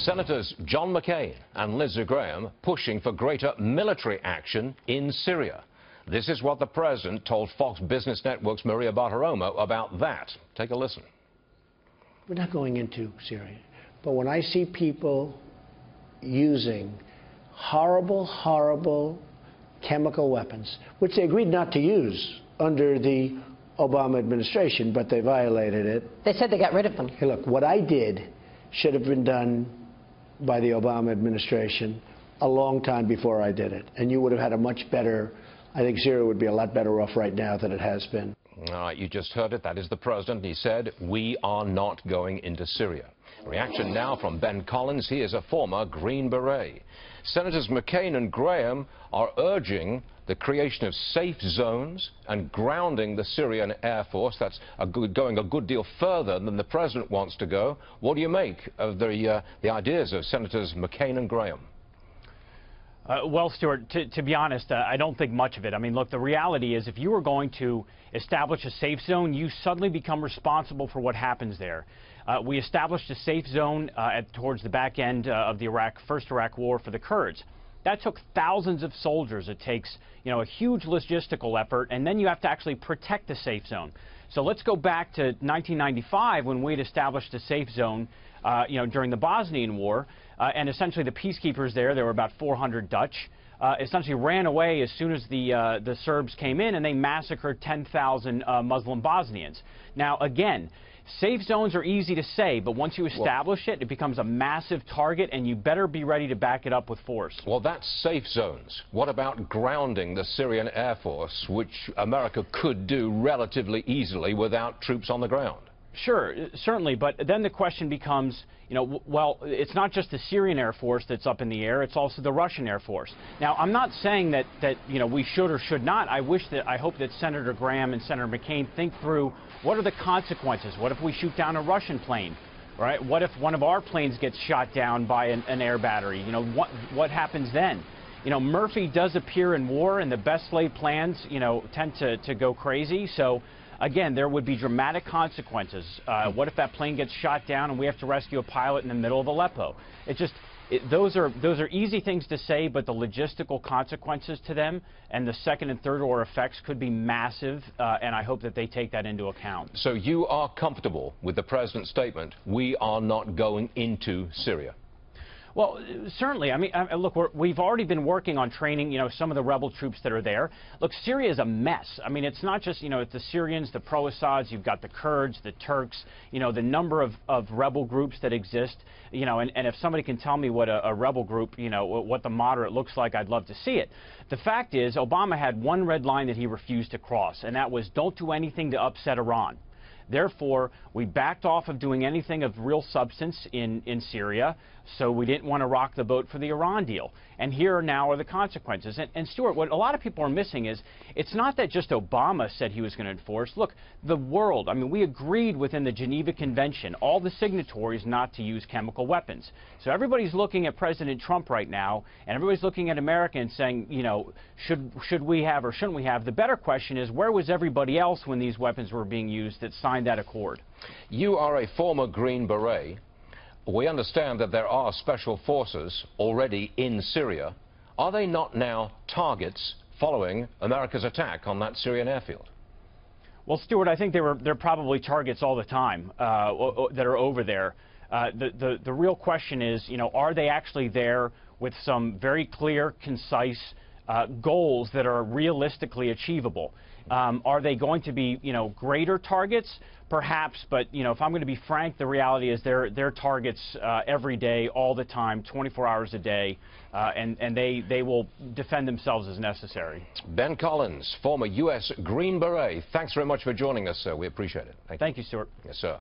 Senators John McCain and Lindsey Graham pushing for greater military action in Syria. This is what the president told Fox Business Network's Maria Bartiromo about that. Take a listen. We're not going into Syria, but when I see people using horrible, horrible chemical weapons, which they agreed not to use under the Obama administration, but they violated it. They said they got rid of them. Hey, look, what I did should have been done by the Obama administration a long time before I did it. And you would have had a much better, I think Syria would be a lot better off right now than it has been. All right, you just heard it. That is the president. He said, we are not going into Syria. Reaction now from Ben Collins. He is a former Green Beret. Senators McCain and Graham are urging the creation of safe zones and grounding the Syrian Air Force. That's going a good deal further than the president wants to go. What do you make of the ideas of Senators McCain and Graham? Well, Stuart, to be honest, I don't think much of it. I mean, look, the reality is if you were going to establish a safe zone, you suddenly become responsible for what happens there. We established a safe zone towards the back end of the first Iraq war for the Kurds. That took thousands of soldiers. It takes, a huge logistical effort, and then you have to actually protect the safe zone. So let's go back to 1995 when we had established a safe zone, during the Bosnian War, and essentially the peacekeepers there were about 400 Dutch, essentially ran away as soon as the Serbs came in, and they massacred 10,000 Muslim Bosnians. Now, again, safe zones are easy to say, but once you establish it, it becomes a massive target, and you better be ready to back it up with force. Well, that's safe zones. What about grounding the Syrian Air Force, which America could do relatively easily without troops on the ground? Sure, certainly, but then the question becomes, well, it's not just the Syrian Air Force that's up in the air, it's also the Russian Air Force. Now, I'm not saying that we should or should not. I hope that Senator Graham and Senator McCain think through what are the consequences. What if we shoot down a Russian plane? Right? What if one of our planes gets shot down by an air battery? What happens then? Murphy does appear in war, and the best laid plans, tend to go crazy. So, again, there would be dramatic consequences. What if that plane gets shot down and we have to rescue a pilot in the middle of Aleppo? Those are easy things to say, but the logistical consequences to them and the second and third order effects could be massive, and I hope that they take that into account. So you are comfortable with the president's statement, we are not going into Syria? Well, certainly. I mean, look, we've already been working on training, some of the rebel troops that are there. Look, Syria is a mess. I mean, it's not just, it's the Syrians, the pro-Assads, you've got the Kurds, the Turks, the number of rebel groups that exist, and if somebody can tell me what a rebel group, what the moderate looks like, I'd love to see it. The fact is, Obama had one red line that he refused to cross, and that was don't do anything to upset Iran. Therefore, we backed off of doing anything of real substance in Syria, so we didn't want to rock the boat for the Iran deal. And here now are the consequences. And Stuart, what a lot of people are missing is it's not that just Obama said he was going to enforce. Look, the world, I mean, we agreed within the Geneva Convention, all the signatories, not to use chemical weapons. So everybody's looking at President Trump right now, and everybody's looking at America and saying, should we have or shouldn't we have? The better question is, where was everybody else when these weapons were being used that signed that accord? You are a former Green Beret. We understand that there are special forces already in Syria. Are they not now targets following America's attack on that Syrian airfield? Well, Stuart, I think they're probably targets all the time that are over there. The real question is, are they actually there with some very clear, concise goals that are realistically achievable? Are they going to be, greater targets? Perhaps, but, if I'm going to be frank, the reality is they're targets every day, all the time, 24 hours a day, and they will defend themselves as necessary. Ben Collins, former U.S. Green Beret, thanks very much for joining us, sir. We appreciate it. Thank you, Stuart. Yes, sir.